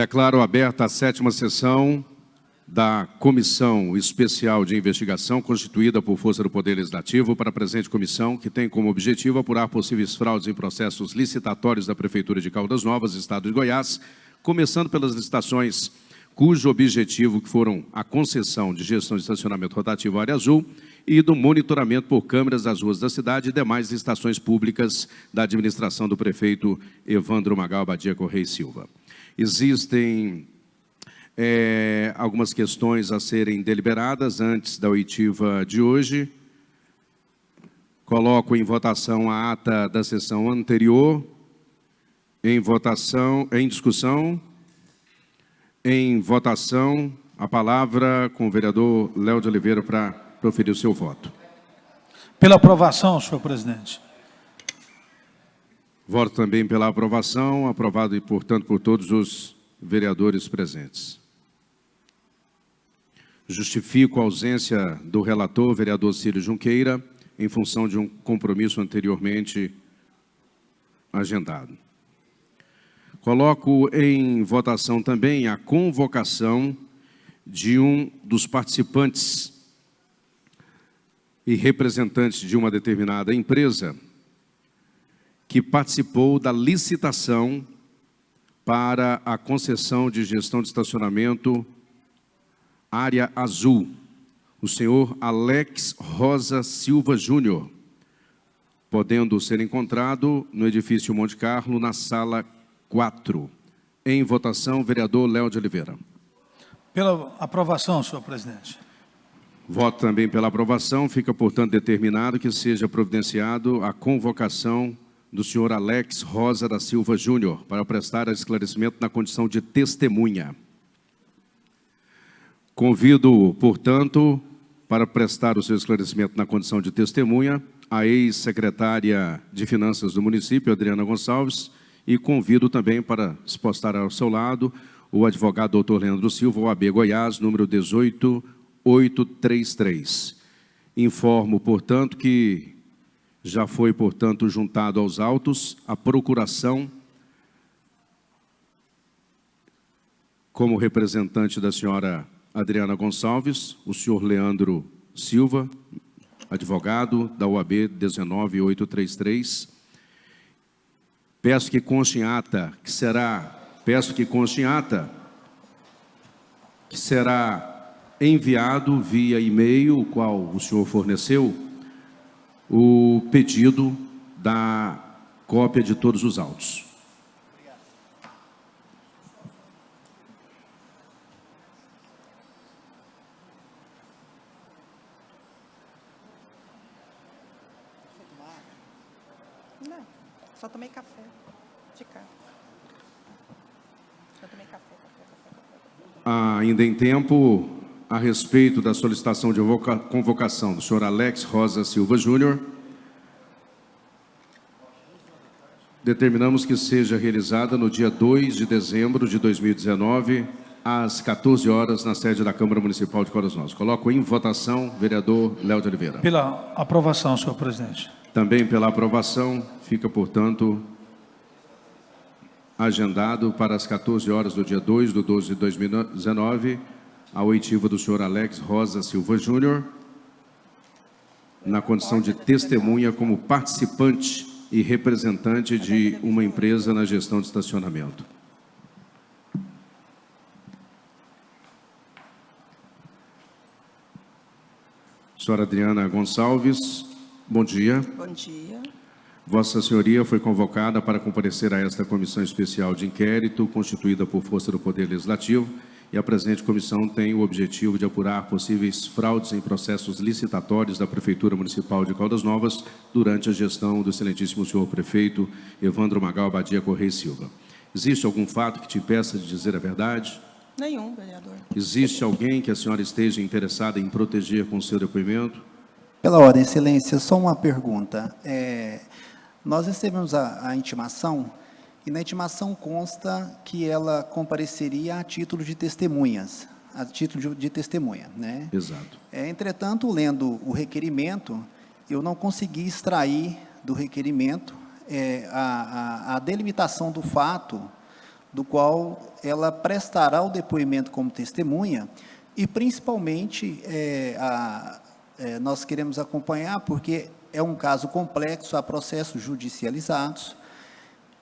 Declaro aberta a 7ª sessão da Comissão Especial de Investigação, constituída por força do Poder Legislativo, para a presente comissão, que tem como objetivo apurar possíveis fraudes em processos licitatórios da Prefeitura de Caldas Novas, Estado de Goiás, começando pelas licitações cujo objetivo foram a concessão de gestão de estacionamento rotativo Área Azul e do monitoramento por câmeras das ruas da cidade e demais licitações públicas da administração do prefeito Evandro Magal Abadia Correia Silva. Existem algumas questões a serem deliberadas antes da oitiva de hoje. Coloco em votação a ata da sessão anterior. Em discussão, a palavra com o vereador Léo de Oliveira para proferir o seu voto. Pela aprovação, senhor presidente. Voto também pela aprovação, aprovado e, portanto, por todos os vereadores presentes. Justifico a ausência do relator, vereador Círio Junqueira, em função de um compromisso anteriormente agendado. Coloco em votação também a convocação de um dos participantes e representantes de uma determinada empresa que participou da licitação para a concessão de gestão de estacionamento Área Azul, o senhor Alex Rosa Silva Júnior, podendo ser encontrado no edifício Monte Carlo, na sala 4. Em votação, vereador Léo de Oliveira. Pela aprovação, senhor presidente. Voto também pela aprovação. Fica, portanto, determinado que seja providenciado a convocação do senhor Alex Rosa da Silva Júnior para prestar esclarecimento na condição de testemunha. Convido, portanto, para prestar o seu esclarecimento na condição de testemunha, a ex-secretária de Finanças do município, Adriana Gonçalves, e convido também para se postar ao seu lado o advogado doutor Leandro Silva, OAB Goiás, número 18833. Informo, portanto, que já foi, portanto, juntado aos autos a procuração como representante da senhora Adriana Gonçalves, o senhor Leandro Silva, advogado da OAB 19833. Peço que conste em ata que será enviado via e-mail, o qual o senhor forneceu, o pedido da cópia de todos os autos. Não, só tomei café de cá. Só tomei café. Ainda em tempo, a respeito da solicitação de convocação do senhor Alex Rosa Silva Júnior, determinamos que seja realizada no dia 2 de dezembro de 2019, às 14 horas, na sede da Câmara Municipal de Caldas Novas. Coloco em votação, vereador Léo de Oliveira. Pela aprovação, senhor presidente. Também pela aprovação, fica, portanto, agendado para as 14 horas do dia 2 de 12 de 2019, a oitiva do senhor Alex Rosa Silva Júnior, na condição de testemunha como participante e representante de uma empresa na gestão de estacionamento. Senhora Adriana Gonçalves, bom dia. Bom dia. Vossa Senhoria foi convocada para comparecer a esta Comissão Especial de Inquérito, constituída por força do Poder Legislativo, e a presente comissão tem o objetivo de apurar possíveis fraudes em processos licitatórios da Prefeitura Municipal de Caldas Novas durante a gestão do excelentíssimo senhor prefeito Evandro Magal Abadia Correia Silva. Existe algum fato que te impeça de dizer a verdade? Nenhum, vereador. Existe alguém que a senhora esteja interessada em proteger com o seu depoimento? Pela ordem, excelência, só uma pergunta. Nós recebemos a intimação, e na intimação consta que ela compareceria a título de testemunhas, a título de testemunha, né? Exato. Entretanto, lendo o requerimento, eu não consegui extrair do requerimento a delimitação do fato do qual ela prestará o depoimento como testemunha, e principalmente nós queremos acompanhar, porque é um caso complexo, há processos judicializados,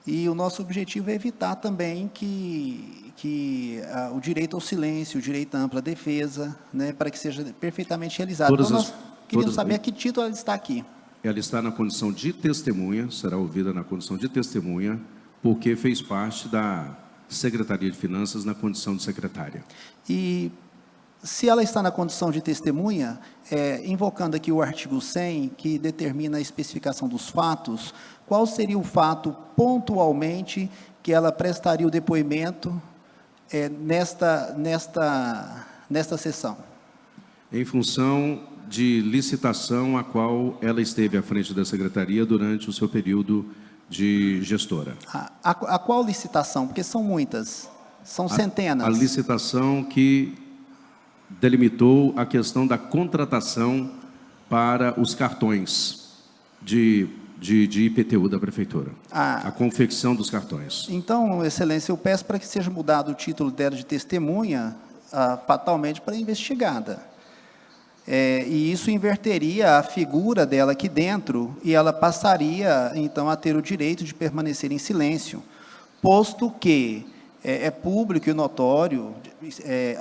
e o nosso objetivo é evitar também que o direito ao silêncio, o direito à ampla defesa, né, para que seja perfeitamente realizado. Então, nós queríamos saber a que título ela está aqui. Ela está na condição de testemunha, será ouvida na condição de testemunha, porque fez parte da Secretaria de Finanças na condição de secretária. E se ela está na condição de testemunha, invocando aqui o artigo 100, que determina a especificação dos fatos, qual seria o fato pontualmente que ela prestaria o depoimento nesta sessão? Em função de licitação a qual ela esteve à frente da secretaria durante o seu período de gestora. A qual licitação? Porque são muitas, são centenas. A licitação que delimitou a questão da contratação para os cartões de IPTU da Prefeitura. A confecção dos cartões. Então, Excelência, eu peço para que seja mudado o título dela de testemunha, fatalmente para investigada. E isso inverteria a figura dela aqui dentro, e ela passaria, então, a ter o direito de permanecer em silêncio, posto que é público e notório,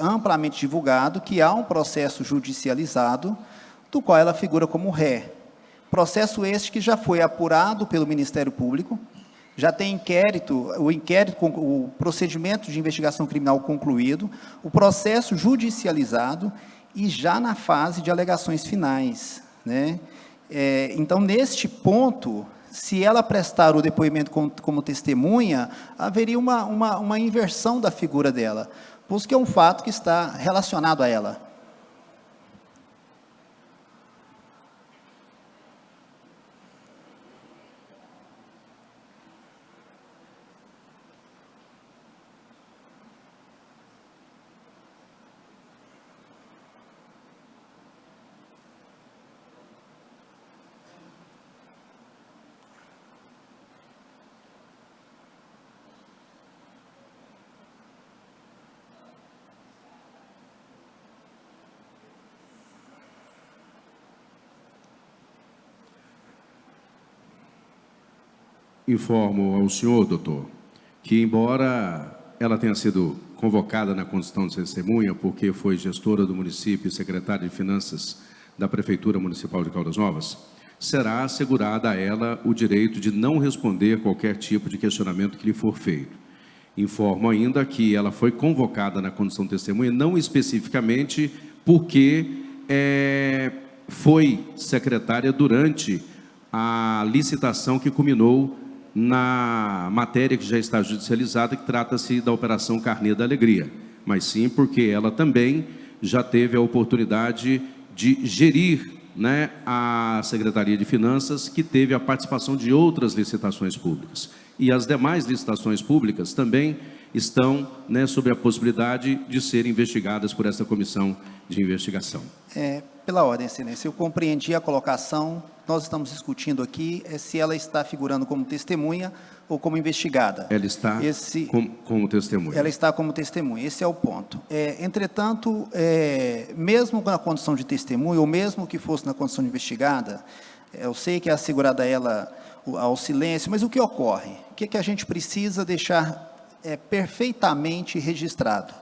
amplamente divulgado, que há um processo judicializado, do qual ela figura como ré. Processo este que já foi apurado pelo Ministério Público, já tem o procedimento de investigação criminal concluído, o processo judicializado, e já na fase de alegações finais, né? Então, neste ponto, se ela prestar o depoimento como testemunha, haveria uma inversão da figura dela, pois que é um fato que está relacionado a ela. Informo ao senhor, doutor, que embora ela tenha sido convocada na condição de testemunha, porque foi gestora do município e secretária de Finanças da Prefeitura Municipal de Caldas Novas, será assegurada a ela o direito de não responder qualquer tipo de questionamento que lhe for feito. Informo ainda que ela foi convocada na condição de testemunha, não especificamente porque foi secretária durante a licitação que culminou na matéria que já está judicializada, que trata-se da Operação Carnê da Alegria, mas sim porque ela também já teve a oportunidade de gerir, né, a Secretaria de Finanças, que teve a participação de outras licitações públicas. E as demais licitações públicas também estão, né, sob a possibilidade de serem investigadas por essa comissão de investigação. Pela ordem, Excelência, eu compreendi a colocação. Nós estamos discutindo aqui se ela está figurando como testemunha ou como investigada. Ela está como testemunha. Ela está como testemunha, esse é o ponto. Entretanto, mesmo na condição de testemunha, ou mesmo que fosse na condição de investigada, eu sei que é assegurada a ela ao silêncio, mas o que ocorre? O que a gente precisa deixar perfeitamente registrado?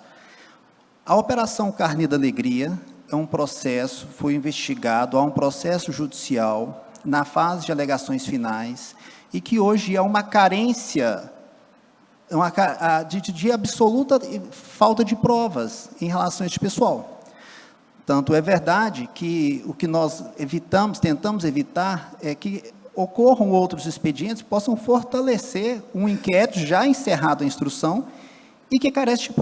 A Operação Carnê da Alegria é um processo, foi investigado, há um processo judicial na fase de alegações finais, e que hoje é uma carência, de absoluta falta de provas em relação a este pessoal. Tanto é verdade que o que nós tentamos evitar, é que ocorram outros expedientes que possam fortalecer um inquérito já encerrado a instrução e que carece de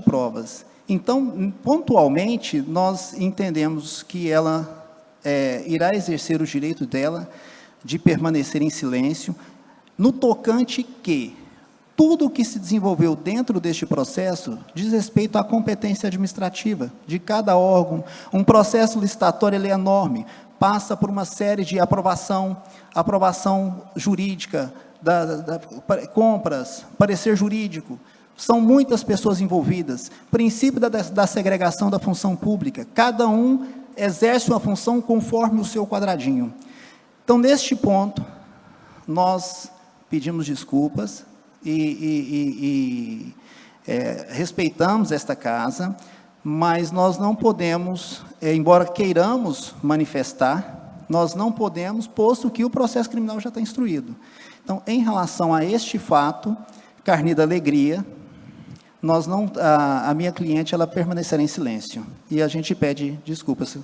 provas. Então, pontualmente, nós entendemos que ela irá exercer o direito dela de permanecer em silêncio, no tocante que tudo o que se desenvolveu dentro deste processo diz respeito à competência administrativa de cada órgão. Um processo licitatório, ele é enorme, passa por uma série de aprovação jurídica, compras, parecer jurídico. São muitas pessoas envolvidas. Princípio da segregação da função pública. Cada um exerce uma função conforme o seu quadradinho. Então, neste ponto, nós pedimos desculpas respeitamos esta casa, mas nós não podemos, embora queiramos manifestar, nós não podemos, posto que o processo criminal já está instruído. Então, em relação a este fato, Carnê da Alegria, a minha cliente, ela permanecerá em silêncio. E a gente pede desculpas.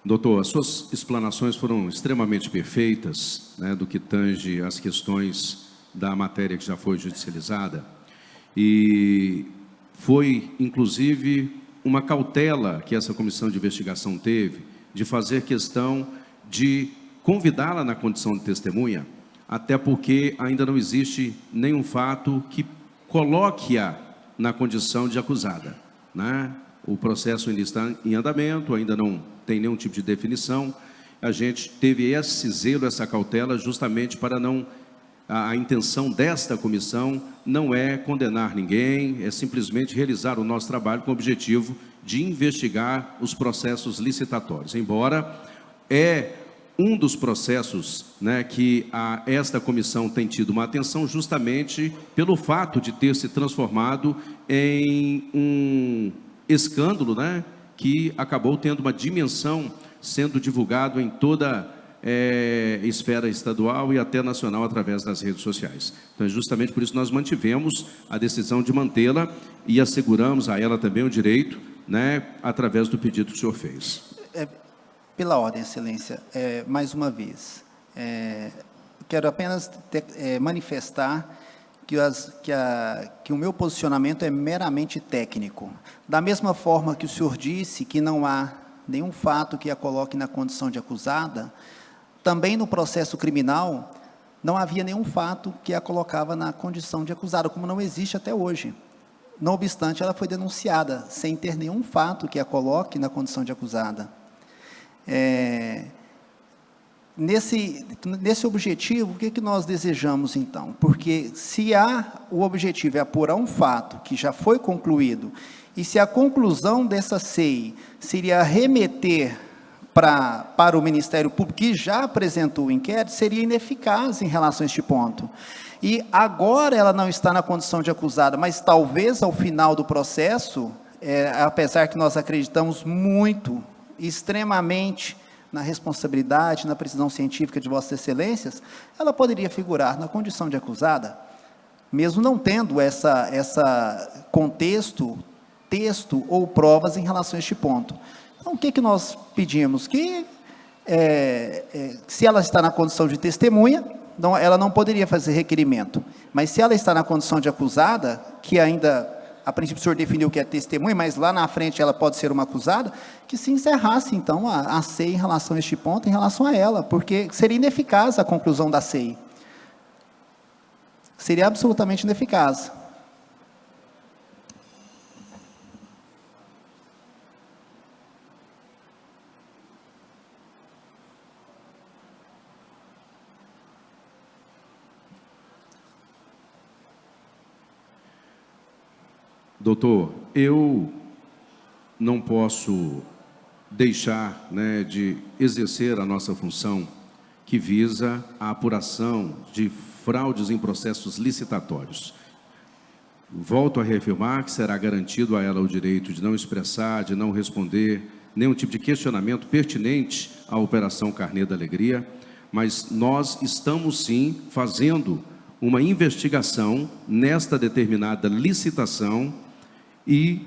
Doutor, as suas explanações foram extremamente perfeitas, né, do que tange as questões da matéria que já foi judicializada, e foi, inclusive, uma cautela que essa comissão de investigação teve, de fazer questão de convidá-la na condição de testemunha, até porque ainda não existe nenhum fato que coloque-a na condição de acusada, né? O processo ainda está em andamento, ainda não tem nenhum tipo de definição. A gente teve esse zelo, essa cautela, justamente para não... A intenção desta comissão não é condenar ninguém, é simplesmente realizar o nosso trabalho com o objetivo de investigar os processos licitatórios. Embora um dos processos, né, que esta comissão tem tido uma atenção justamente pelo fato de ter se transformado em um escândalo, né, que acabou tendo uma dimensão, sendo divulgado em toda esfera estadual e até nacional através das redes sociais. Então, é justamente por isso que nós mantivemos a decisão de mantê-la e asseguramos a ela também o direito, né, através do pedido que o senhor fez. Pela ordem, excelência, mais uma vez, quero apenas manifestar que o meu posicionamento é meramente técnico. Da mesma forma que o senhor disse que não há nenhum fato que a coloque na condição de acusada, também no processo criminal não havia nenhum fato que a colocava na condição de acusada, como não existe até hoje. Não obstante, ela foi denunciada, sem ter nenhum fato que a coloque na condição de acusada. Nesse objetivo, o que nós desejamos, então? Porque se o objetivo é apurar um fato que já foi concluído, e se a conclusão dessa SEI seria remeter para o Ministério Público, que já apresentou o inquérito, seria ineficaz em relação a este ponto. E agora ela não está na condição de acusada, mas talvez ao final do processo, apesar que nós acreditamos muito, extremamente, na responsabilidade, na precisão científica de Vossas Excelências, ela poderia figurar na condição de acusada, mesmo não tendo essa contexto, texto ou provas em relação a este ponto. Então, o que nós pedimos? Que, se ela está na condição de testemunha, ela não poderia fazer requerimento, mas se ela está na condição de acusada, que ainda... A princípio, o senhor definiu que é testemunha, mas lá na frente ela pode ser uma acusada, que se encerrasse, então, a SEI em relação a este ponto, em relação a ela, porque seria ineficaz a conclusão da SEI. Seria absolutamente ineficaz. Doutor, eu não posso deixar, né, de exercer a nossa função que visa a apuração de fraudes em processos licitatórios. Volto a reafirmar que será garantido a ela o direito de não expressar, de não responder nenhum tipo de questionamento pertinente à Operação Carnê da Alegria, mas nós estamos sim fazendo uma investigação nesta determinada licitação. E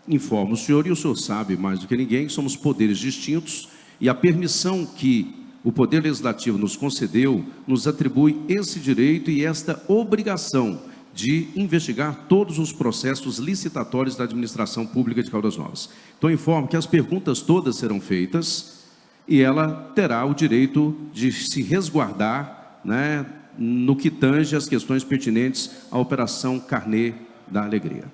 informo o senhor, e o senhor sabe mais do que ninguém, que somos poderes distintos, e a permissão que o Poder Legislativo nos concedeu, nos atribui esse direito e esta obrigação de investigar todos os processos licitatórios da administração pública de Caldas Novas. Então, informo que as perguntas todas serão feitas, e ela terá o direito de se resguardar, né, no que tange as questões pertinentes à Operação Carnê da Alegria.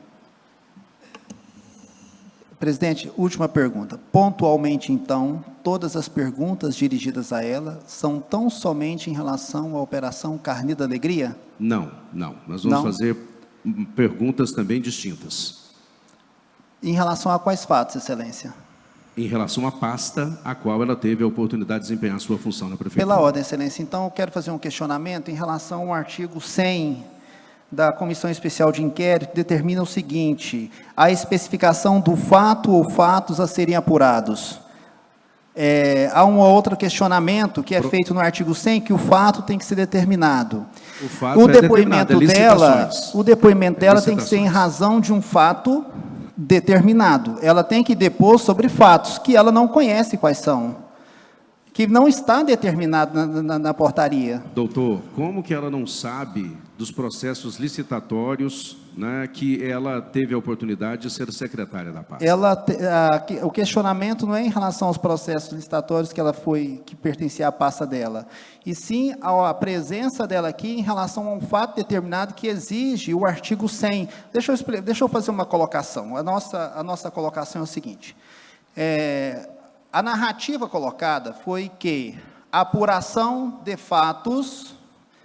Presidente, última pergunta. Pontualmente, então, todas as perguntas dirigidas a ela são tão somente em relação à Operação Carnê da Alegria? Não. Nós vamos Não? fazer perguntas também distintas. Em relação a quais fatos, Excelência? Em relação à pasta a qual ela teve a oportunidade de desempenhar sua função na Prefeitura. Pela ordem, Excelência. Então, eu quero fazer um questionamento em relação ao artigo 100 da Comissão Especial de Inquérito, que determina o seguinte: a especificação do fato ou fatos a serem apurados. Há um outro questionamento que é feito no artigo 100, que o fato tem que ser determinado. O fato é depoimento determinado, é dela, licitações. o depoimento dela tem que ser em Licitações. razão de um fato determinado. Ela tem que depor sobre fatos que ela não conhece quais são, que não está determinado na portaria. Doutor, como que ela não sabe dos processos licitatórios, né, que ela teve a oportunidade de ser secretária da pasta? O questionamento não é em relação aos processos licitatórios que pertencia à pasta dela, e sim à presença dela aqui em relação a um fato determinado que exige o artigo 100. Deixa eu fazer uma colocação. A nossa colocação é o seguinte: a narrativa colocada foi que a apuração de fatos,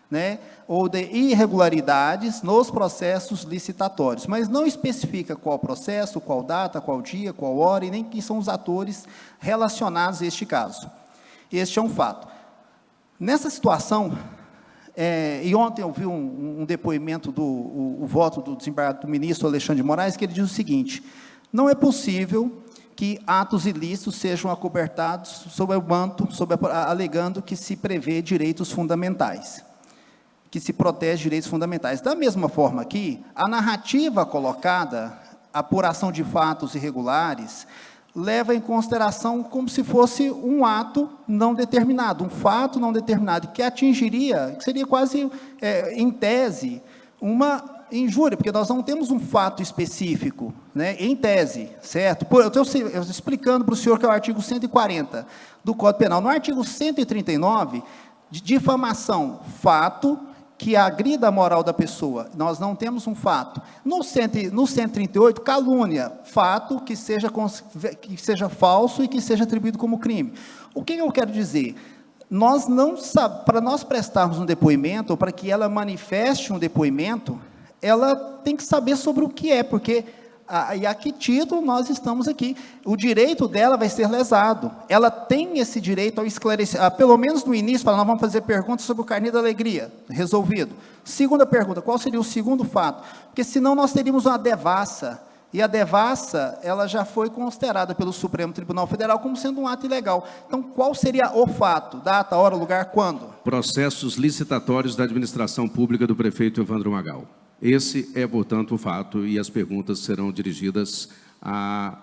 né, ou de irregularidades nos processos licitatórios, mas não especifica qual processo, qual data, qual dia, qual hora, e nem quem são os atores relacionados a este caso. Este é um fato. Nessa situação, e ontem eu vi um depoimento o voto do desembargador do ministro Alexandre de Moraes, que ele diz o seguinte: não é possível que atos ilícitos sejam acobertados sob o manto, alegando que se prevê direitos fundamentais, que se protege direitos fundamentais. Da mesma forma aqui, a narrativa colocada, a apuração de fatos irregulares, leva em consideração como se fosse um ato não determinado, um fato não determinado, que atingiria, que seria quase, em tese, uma injúria, porque nós não temos um fato específico, né, em tese, certo? Eu estou explicando para o senhor que é o artigo 140 do Código Penal. No artigo 139, de difamação, fato que agrida a moral da pessoa, nós não temos um fato. No 138, calúnia, fato que seja falso e que seja atribuído como crime. O que eu quero dizer? Para nós prestarmos um depoimento, ou para que ela manifeste um depoimento, ela tem que saber sobre o que é, porque e a que título nós estamos aqui. O direito dela vai ser lesado. Ela tem esse direito ao esclarecer, pelo menos no início, nós vamos fazer perguntas sobre o Carnê da Alegria, resolvido. Segunda pergunta, qual seria o segundo fato? Porque senão nós teríamos uma devassa, e a devassa, ela já foi considerada pelo Supremo Tribunal Federal como sendo um ato ilegal. Então, qual seria o fato? Data, hora, lugar, quando? Processos licitatórios da administração pública do prefeito Evandro Magal. Esse é, portanto, o fato, e as perguntas serão dirigidas à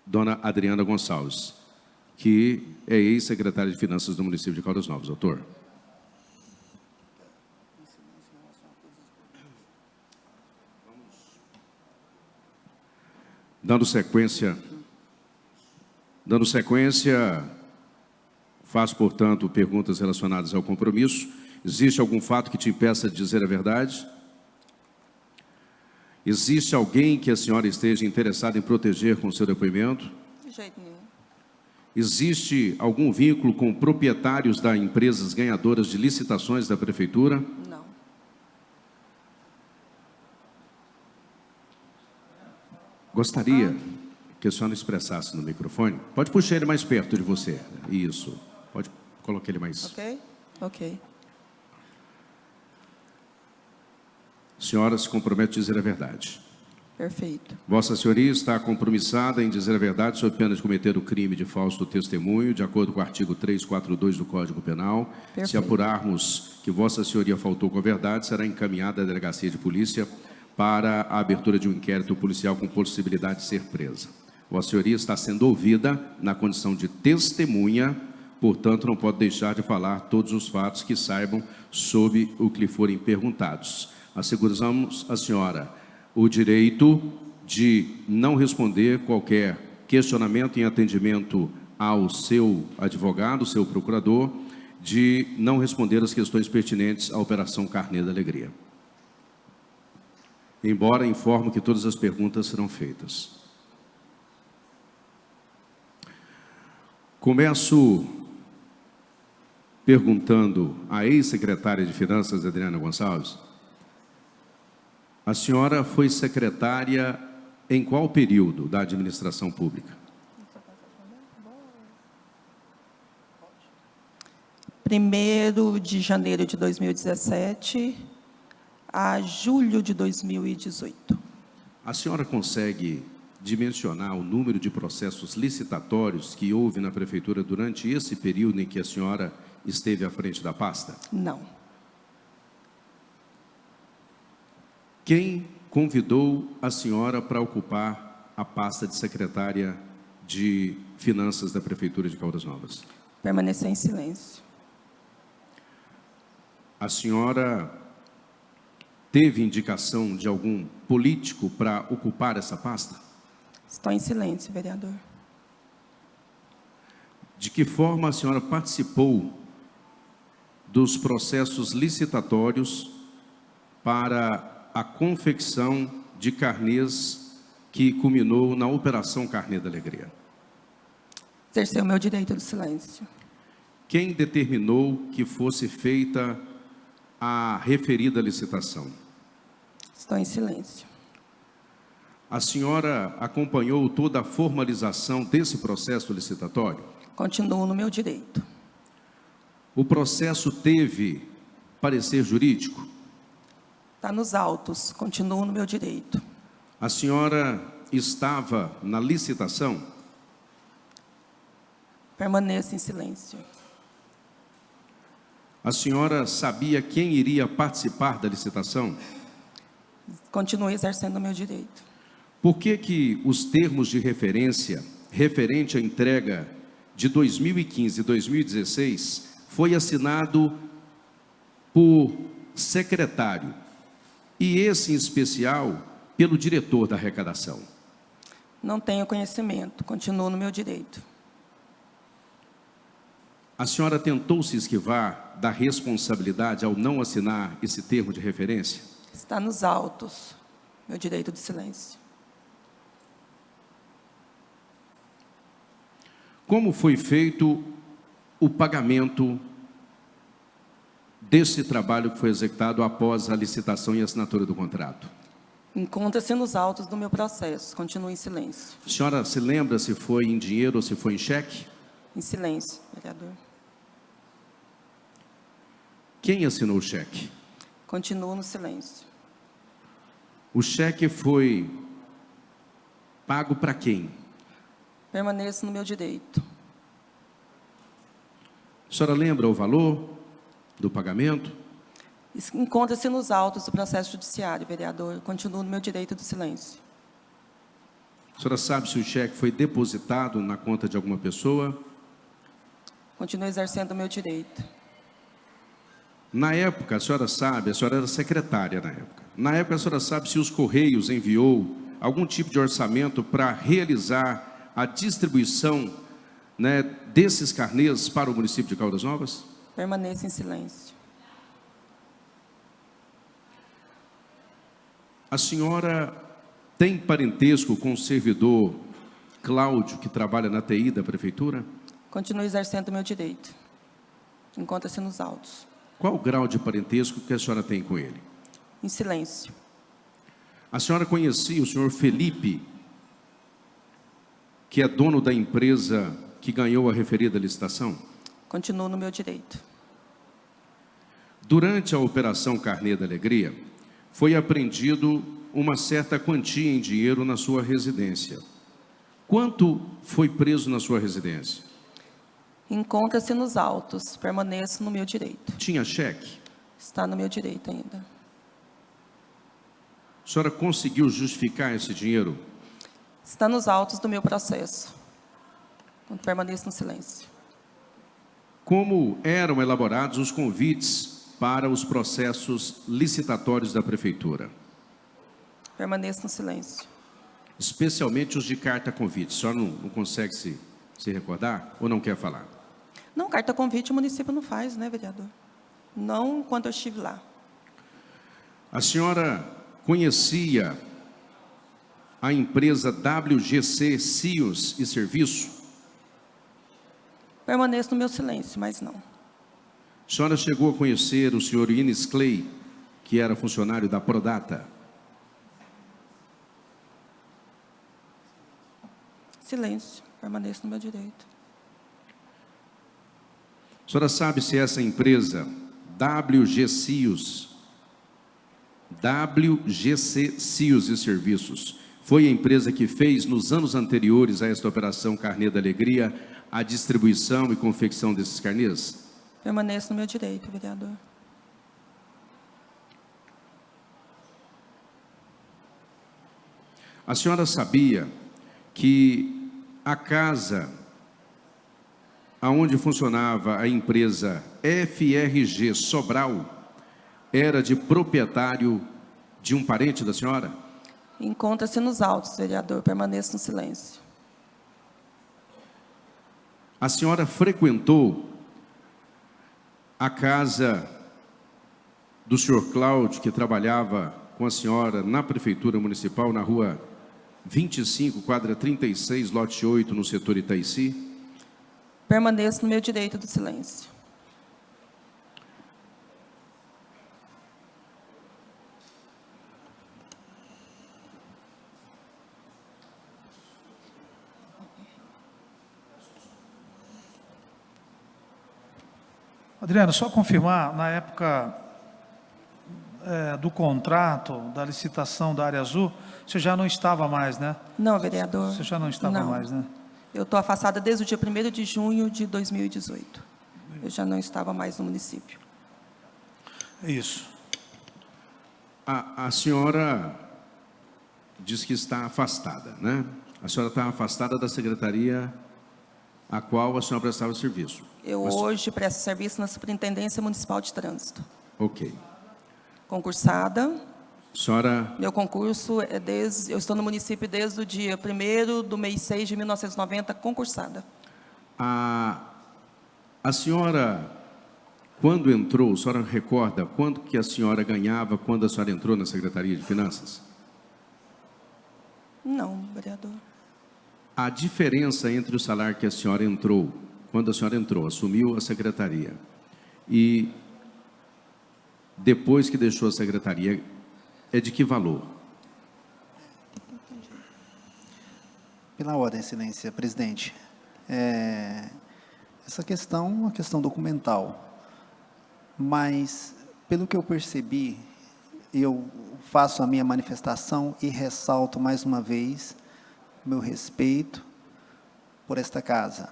dona Adriana Gonçalves, que é ex-secretária de Finanças do município de Caldas Novas. Doutor. Dando sequência, faço, portanto, perguntas relacionadas ao compromisso. Existe algum fato que te impeça de dizer a verdade? Existe alguém que a senhora esteja interessada em proteger com o seu depoimento? De jeito nenhum. Existe algum vínculo com proprietários das empresas ganhadoras de licitações da Prefeitura? Não. Gostaria que a senhora expressasse no microfone. Pode puxar ele mais perto de você. Isso. Pode colocar ele mais... Ok? Ok. A senhora se compromete a dizer a verdade. Perfeito. Vossa Senhoria está compromissada em dizer a verdade sob pena de cometer o crime de falso testemunho, de acordo com o artigo 342 do Código Penal. Perfeito. Se apurarmos que Vossa Senhoria faltou com a verdade, será encaminhada à Delegacia de Polícia para a abertura de um inquérito policial com possibilidade de ser presa. Vossa Senhoria está sendo ouvida na condição de testemunha, portanto, não pode deixar de falar todos os fatos que saibam sobre o que lhe forem perguntados. Asseguramos a senhora o direito de não responder qualquer questionamento em atendimento ao seu advogado, seu procurador, de não responder às questões pertinentes à Operação Carnê da Alegria. Embora informo que todas as perguntas serão feitas. Começo perguntando à ex-secretária de Finanças, Adriana Gonçalves. A senhora foi secretária em qual período da administração pública? 1º de janeiro de 2017 a julho de 2018. A senhora consegue dimensionar o número de processos licitatórios que houve na prefeitura durante esse período em que a senhora esteve à frente da pasta? Não. Quem convidou a senhora para ocupar a pasta de secretária de Finanças da Prefeitura de Caldas Novas? Permanecer em silêncio. A senhora teve indicação de algum político para ocupar essa pasta? Estou em silêncio, vereador. De que forma a senhora participou dos processos licitatórios para a confecção de carnês que culminou na Operação Carnê da Alegria? Exercer o meu direito do silêncio. Quem determinou que fosse feita a referida licitação? Estou em silêncio. A senhora acompanhou toda a formalização desse processo licitatório? Continuo no meu direito. O processo teve parecer jurídico? Está nos autos. Continuo no meu direito. A senhora estava na licitação? Permaneço em silêncio. A senhora sabia quem iria participar da licitação? Continuo exercendo o meu direito. Por que os termos de referência referente à entrega de 2015 e 2016 foi assinado por secretário e esse em especial pelo diretor da arrecadação? Não tenho conhecimento. Continuo no meu direito. A senhora tentou se esquivar da responsabilidade ao não assinar esse termo de referência? Está nos autos. Meu direito de silêncio. Como foi feito o pagamento desse trabalho que foi executado após a licitação e assinatura do contrato? Encontra-se nos autos do meu processo. Continuo em silêncio. A senhora se lembra se foi em dinheiro ou se foi em cheque? Em silêncio, vereador. Quem assinou o cheque? Continuo no silêncio. O cheque foi pago para quem? Permaneço no meu direito. A senhora lembra o valor do pagamento? Encontra-se nos autos do processo judiciário, vereador. Continuo no meu direito do silêncio. A senhora sabe se o cheque foi depositado na conta de alguma pessoa? Continuo exercendo o meu direito. Na época, a senhora sabe, a senhora era secretária na época. Na época, a senhora sabe se os Correios enviou algum tipo de orçamento para realizar a distribuição, né, desses carnês para o município de Caldas Novas? Permaneço em silêncio. A senhora tem parentesco com o servidor Cláudio, que trabalha na TI da prefeitura? Continuo exercendo o meu direito. Encontra-se nos autos. Qual o grau de parentesco que a senhora tem com ele? Em silêncio. A senhora conhecia o senhor Felipe, que é dono da empresa que ganhou a referida licitação? Continuo no meu direito. Durante a Operação Carnê da Alegria, foi apreendido uma certa quantia em dinheiro na sua residência. Quanto foi preso na sua residência? Encontra-se nos autos. Permaneço no meu direito. Tinha cheque? Está no meu direito ainda. A senhora conseguiu justificar esse dinheiro? Está nos autos do meu processo. Permaneço no silêncio. Como eram elaborados os convites para os processos licitatórios da prefeitura? Permaneço no silêncio. Especialmente os de carta convite. A senhora não consegue se recordar ou não quer falar? Não, carta convite o município não faz, né, vereador? Não enquanto eu estive lá. A senhora conhecia a empresa WGC Cios e Serviço? Permaneço no meu silêncio, mas não. A senhora chegou a conhecer o senhor Ines Clay, que era funcionário da Prodata? Silêncio, permaneço no meu direito. A senhora sabe se essa empresa, WGC Cios e Serviços, foi a empresa que fez, nos anos anteriores a esta operação Carnê da Alegria, a distribuição e confecção desses carnês? Permaneço no meu direito, vereador. A senhora sabia que a casa aonde funcionava a empresa FRG Sobral era de proprietário de um parente da senhora? Encontra-se nos autos, vereador. Permaneço no silêncio. A senhora frequentou a casa do senhor Cláudio, que trabalhava com a senhora na Prefeitura Municipal, na rua 25, quadra 36, lote 8, no setor Itaici? Permaneço no meu direito do silêncio. Adriano, só confirmar, na época do contrato, da licitação da área azul, você já não estava mais, né? Não, vereador. Você já não estava mais, né? Eu estou afastada desde o dia 1º de junho de 2018. Eu já não estava mais no município. Isso. A senhora diz que está afastada, né? A senhora está afastada da secretaria a qual a senhora prestava serviço. Eu hoje presto serviço na Superintendência Municipal de Trânsito. Ok. Concursada. Senhora... Meu concurso é desde... Eu estou no município desde o dia 1º do mês 6 de 1990, concursada. A senhora, quando entrou, a senhora recorda quanto que a senhora ganhava quando a senhora entrou na Secretaria de Finanças? Não, vereador. A diferença entre o salário que a senhora entrou, quando a senhora entrou, assumiu a secretaria, e depois que deixou a secretaria, é de que valor? Pela ordem, excelência, presidente. Essa questão é uma questão documental, mas, pelo que eu percebi, eu faço a minha manifestação e ressalto mais uma vez meu respeito por esta casa.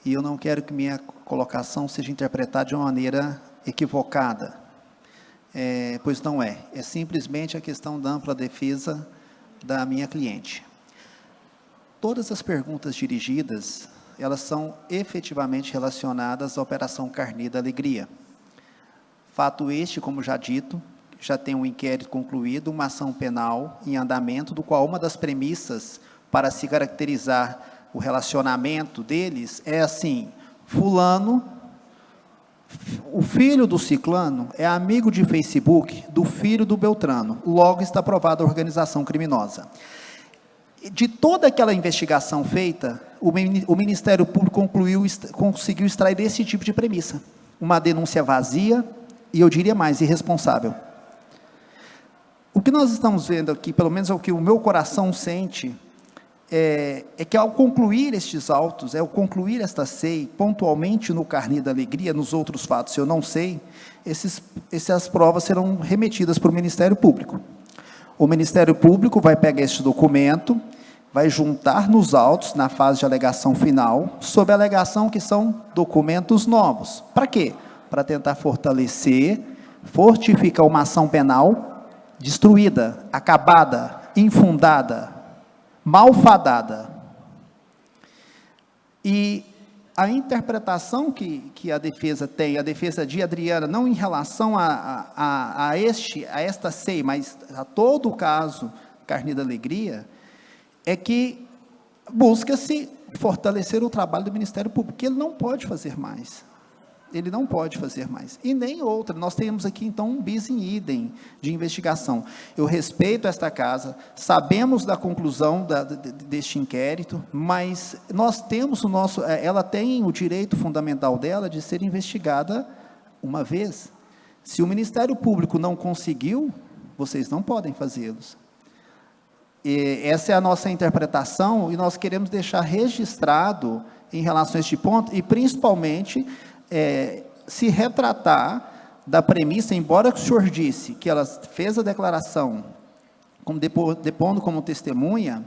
E eu não quero que minha colocação seja interpretada de uma maneira equivocada, pois não é. É simplesmente a questão da ampla defesa da minha cliente. Todas as perguntas dirigidas, elas são efetivamente relacionadas à Operação Carnê da Alegria. Fato este, como já dito, já tem um inquérito concluído, uma ação penal em andamento, do qual uma das premissas para se caracterizar o relacionamento deles é assim: fulano, o filho do ciclano é amigo de Facebook do filho do Beltrano, logo está aprovada a organização criminosa. De toda aquela investigação feita, o Ministério Público conseguiu extrair esse tipo de premissa, uma denúncia vazia e, eu diria mais, irresponsável. O que nós estamos vendo aqui, pelo menos é o que o meu coração sente, é que ao concluir estes autos, ao concluir esta SEI, pontualmente no Carnê da Alegria, nos outros fatos eu não sei, essas provas serão remetidas para o Ministério Público. O Ministério Público vai pegar este documento, vai juntar nos autos, na fase de alegação final, sob a alegação que são documentos novos. Para quê? Para tentar fortificar uma ação penal destruída, acabada, infundada, malfadada. E a interpretação que a defesa tem, a defesa de Adriana, não em relação a esta SEI, mas a todo o caso Carnê da Alegria, é que busca-se fortalecer o trabalho do Ministério Público, porque ele não pode fazer mais. Ele não pode fazer mais. E nem outra. Nós temos aqui, então, um bis in idem de investigação. Eu respeito esta casa, sabemos da conclusão deste inquérito, mas nós temos o nosso... Ela tem o direito fundamental dela de ser investigada uma vez. Se o Ministério Público não conseguiu, vocês não podem fazê-los. Essa é a nossa interpretação, e nós queremos deixar registrado em relação a este ponto, e principalmente se retratar da premissa, embora o senhor disse que ela fez a declaração depondo como testemunha,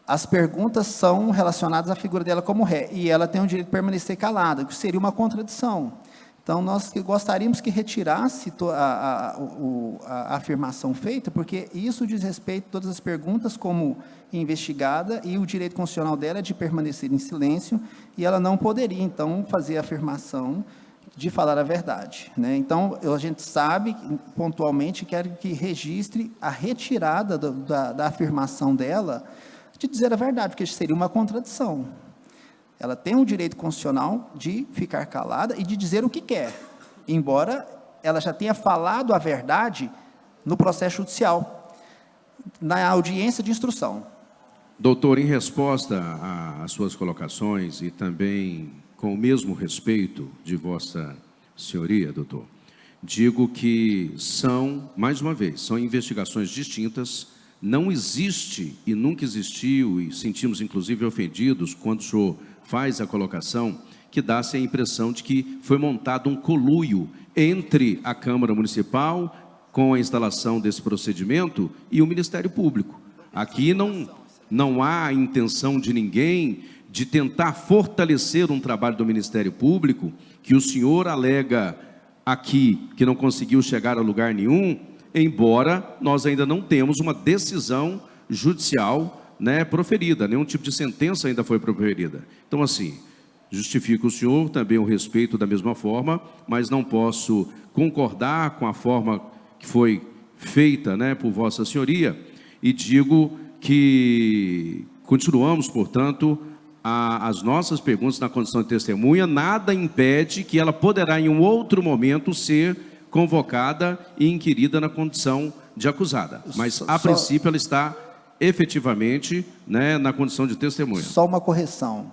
as perguntas são relacionadas à figura dela como ré, e ela tem o direito de permanecer calada, que seria uma contradição. Então, nós gostaríamos que retirasse a afirmação feita, porque isso diz respeito a todas as perguntas como investigada, e o direito constitucional dela é de permanecer em silêncio, e ela não poderia, então, fazer a afirmação de falar a verdade, né? Então, a gente sabe, pontualmente, quero que registre a retirada da afirmação dela de dizer a verdade, porque seria uma contradição. Ela tem o direito constitucional de ficar calada e de dizer o que quer, embora ela já tenha falado a verdade no processo judicial, na audiência de instrução. Doutor, em resposta às suas colocações e também com o mesmo respeito de Vossa Senhoria, doutor, digo que são, mais uma vez, são investigações distintas. Não existe e nunca existiu, e sentimos inclusive ofendidos quando o senhor faz a colocação, que dá-se a impressão de que foi montado um conluio entre a Câmara Municipal com a instalação desse procedimento e o Ministério Público. Aqui não há intenção de ninguém de tentar fortalecer um trabalho do Ministério Público, que o senhor alega aqui que não conseguiu chegar a lugar nenhum, embora nós ainda não temos uma decisão judicial, né, proferida, nenhum tipo de sentença ainda foi proferida. Então, assim, justifico o senhor, também o respeito da mesma forma, mas não posso concordar com a forma que foi feita, né, por Vossa Senhoria, e digo que continuamos, portanto, as nossas perguntas na condição de testemunha. Nada impede que ela poderá, em um outro momento, ser convocada e inquirida na condição de acusada. Mas, a princípio, ela está efetivamente, né, na condição de testemunha. Só uma correção.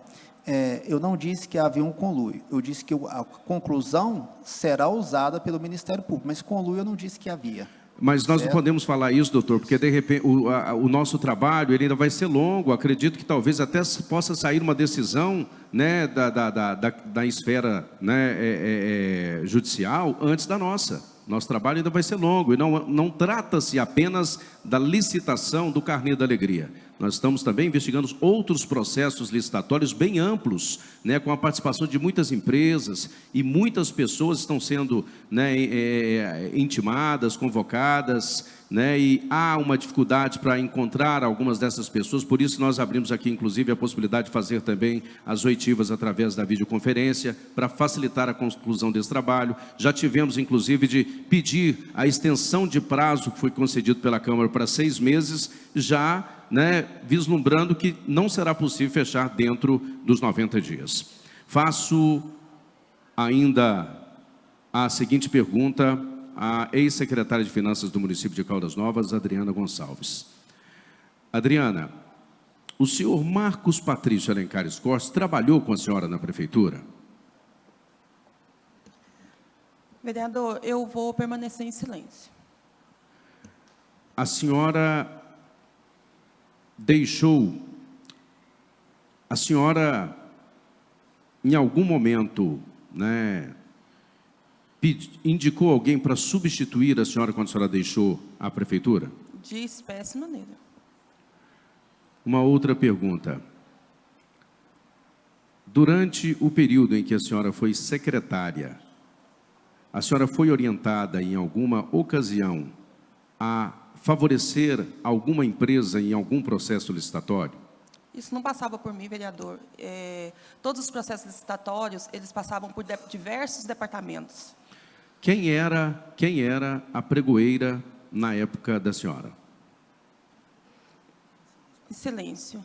Eu não disse que havia um conluio. Eu disse que a conclusão será usada pelo Ministério Público, mas conluio eu não disse que havia. Mas nós não podemos falar isso, doutor, porque de repente o nosso trabalho ele ainda vai ser longo. Acredito que talvez até possa sair uma decisão, né, da esfera, né, judicial antes da nossa. Nosso trabalho ainda vai ser longo, e não trata-se apenas da licitação do carnê da alegria. Nós estamos também investigando outros processos licitatórios bem amplos, né, com a participação de muitas empresas, e muitas pessoas estão sendo, né, intimadas, convocadas, né, e há uma dificuldade para encontrar algumas dessas pessoas. Por isso nós abrimos aqui, inclusive, a possibilidade de fazer também as oitivas através da videoconferência, para facilitar a conclusão desse trabalho. Já tivemos, inclusive, de pedir a extensão de prazo que foi concedido pela Câmara para 6 meses, já, né, vislumbrando que não será possível fechar dentro dos 90 dias. Faço ainda a seguinte pergunta à ex-secretária de Finanças do município de Caldas Novas, Adriana Gonçalves. Adriana, o senhor Marcos Patrício Alencar Scorsi trabalhou com a senhora na prefeitura? Vereador, eu vou permanecer em silêncio. A senhora em algum momento, né, indicou alguém para substituir a senhora quando a senhora deixou a prefeitura? De espécie maneira. Uma outra pergunta. Durante o período em que a senhora foi secretária, a senhora foi orientada em alguma ocasião a favorecer alguma empresa em algum processo licitatório? Isso não passava por mim, vereador. Todos os processos licitatórios, eles passavam por diversos departamentos. Quem era a pregoeira na época da senhora? Em silêncio.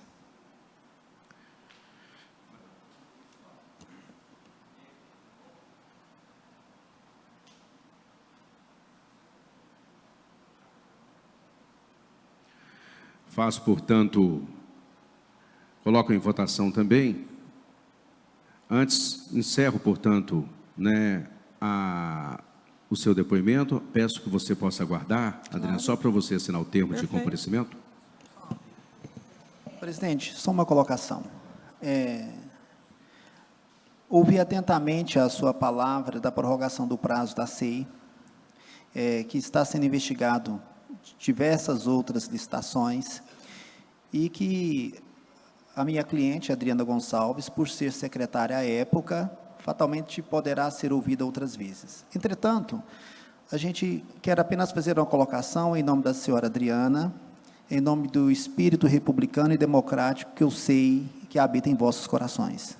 Faço, portanto, coloco em votação também. Antes, encerro, portanto, né, o seu depoimento. Peço que você possa aguardar, Adriana, só para você assinar o termo de comparecimento. Presidente, só uma colocação. Ouvi atentamente a sua palavra da prorrogação do prazo da CEI, que está sendo investigado diversas outras licitações, e que a minha cliente, Adriana Gonçalves, por ser secretária à época, fatalmente poderá ser ouvida outras vezes. Entretanto, a gente quer apenas fazer uma colocação em nome da senhora Adriana, em nome do espírito republicano e democrático que eu sei que habita em vossos corações.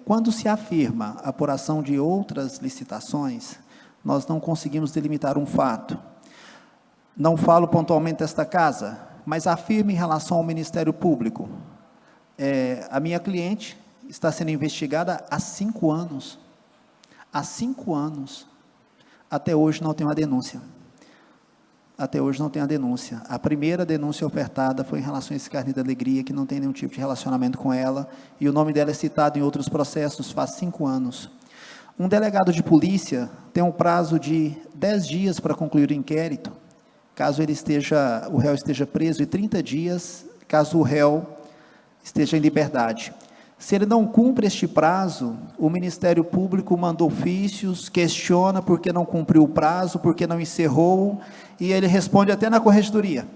Quando se afirma a apuração de outras licitações, nós não conseguimos delimitar um fato. Não falo pontualmente desta casa, mas afirmo em relação ao Ministério Público. A minha cliente está sendo investigada há 5 anos. Há 5 anos. Até hoje não tem uma denúncia. Até hoje não tem a denúncia. A primeira denúncia ofertada foi em relação a esse Carne da Alegria, que não tem nenhum tipo de relacionamento com ela, e o nome dela é citado em outros processos faz 5 anos. Um delegado de polícia tem um prazo de 10 dias para concluir o inquérito, caso o réu esteja preso, e 30 dias, caso o réu esteja em liberdade. Se ele não cumpre este prazo, o Ministério Público manda ofícios, questiona por que não cumpriu o prazo, por que não encerrou, e ele responde até na corregedoria.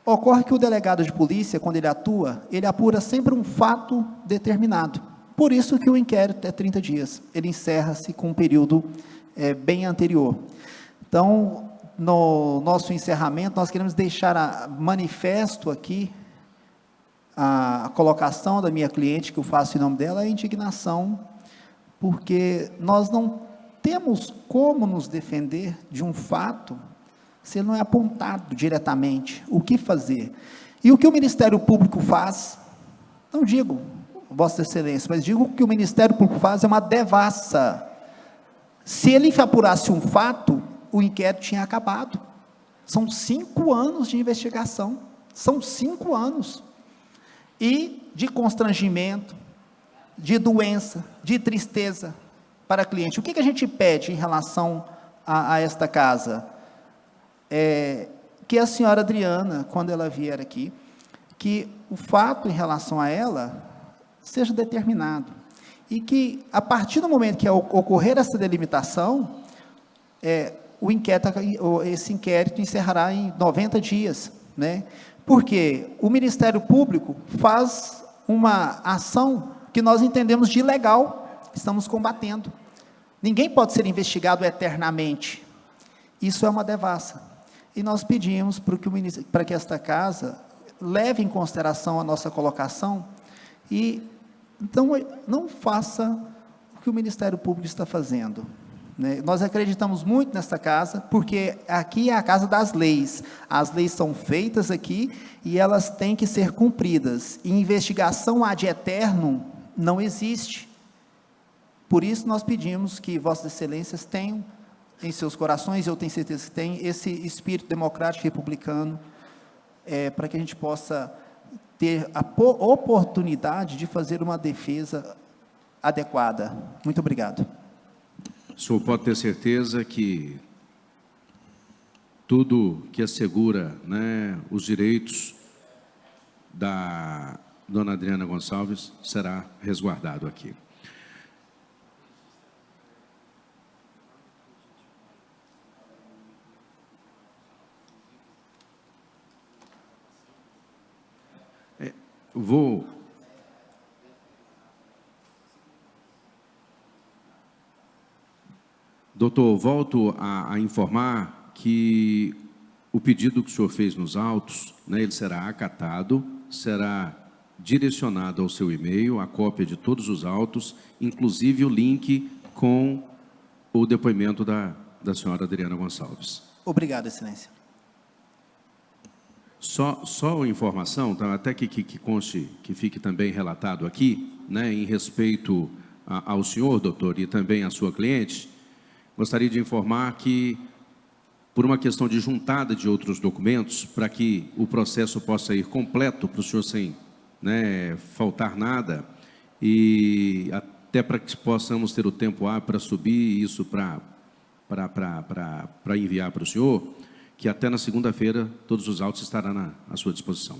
Ocorre que o delegado de polícia, quando ele atua, ele apura sempre um fato determinado. Por isso que o inquérito é 30 dias. Ele encerra-se com um período bem anterior. Então, no nosso encerramento, nós queremos deixar manifesto aqui a colocação da minha cliente, que eu faço em nome dela, a indignação, porque nós não temos como nos defender de um fato se ele não é apontado diretamente. O que fazer? E o que o Ministério Público faz, não digo Vossa Excelência, mas digo que o Ministério Público faz é uma devassa. Se ele apurasse um fato, o inquérito tinha acabado. São 5 anos de investigação, são 5 anos. E de constrangimento, de doença, de tristeza para a cliente. O que a gente pede em relação a esta casa? Que a senhora Adriana, quando ela vier aqui, que o fato em relação a ela seja determinado. E que, a partir do momento que ocorrer essa delimitação, esse inquérito encerrará em 90 dias, né? Porque o Ministério Público faz uma ação que nós entendemos de ilegal, estamos combatendo. Ninguém pode ser investigado eternamente. Isso é uma devassa. E nós pedimos para que esta casa leve em consideração a nossa colocação e então não faça o que o Ministério Público está fazendo. Nós acreditamos muito nesta casa, porque aqui é a casa das leis. As leis são feitas aqui e elas têm que ser cumpridas. E investigação ad eternum não existe. Por isso nós pedimos que Vossas Excelências tenham em seus corações, eu tenho certeza que tem, esse espírito democrático e republicano, para que a gente possa ter a oportunidade de fazer uma defesa adequada. Muito obrigado. O senhor pode ter certeza que tudo que assegura, né, os direitos da dona Adriana Gonçalves será resguardado aqui. Doutor, volto a informar que o pedido que o senhor fez nos autos, né, ele será acatado, será direcionado ao seu e-mail, a cópia de todos os autos, inclusive o link com o depoimento da senhora Adriana Gonçalves. Obrigado, Excelência. Só informação, tá, até que conste, que fique também relatado aqui, né, em respeito ao senhor, doutor, e também à sua cliente, gostaria de informar que, por uma questão de juntada de outros documentos, para que o processo possa ir completo para o senhor sem, né, faltar nada, e até para que possamos ter o tempo para subir isso para enviar para o senhor, que até na segunda-feira todos os autos estarão à sua disposição.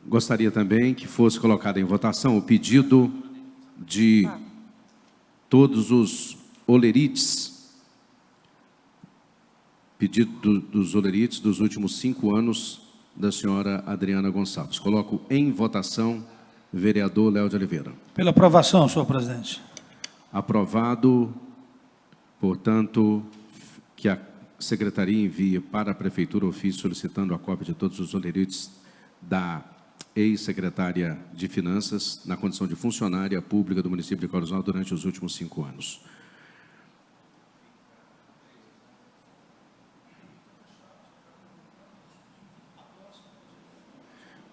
Gostaria também que fosse colocado em votação o pedido de todos os olerites, pedido dos olerites dos últimos 5 anos da senhora Adriana Gonçalves. Coloco em votação, vereador Léo de Oliveira. Pela aprovação, senhor presidente. Aprovado, portanto, que a secretaria envie para a prefeitura ofício solicitando a cópia de todos os olerites da ex-secretária de Finanças na condição de funcionária pública do município de Caldas Novas durante os últimos 5 anos.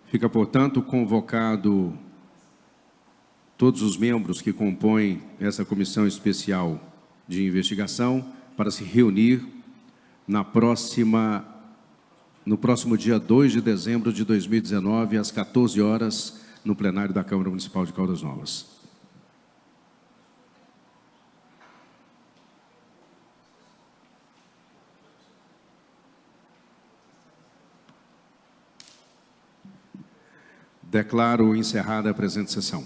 Fica, portanto, convocado todos os membros que compõem essa comissão especial de investigação para se reunir no próximo dia 2 de dezembro de 2019, às 14 horas, no plenário da Câmara Municipal de Caldas Novas. Declaro encerrada a presente sessão.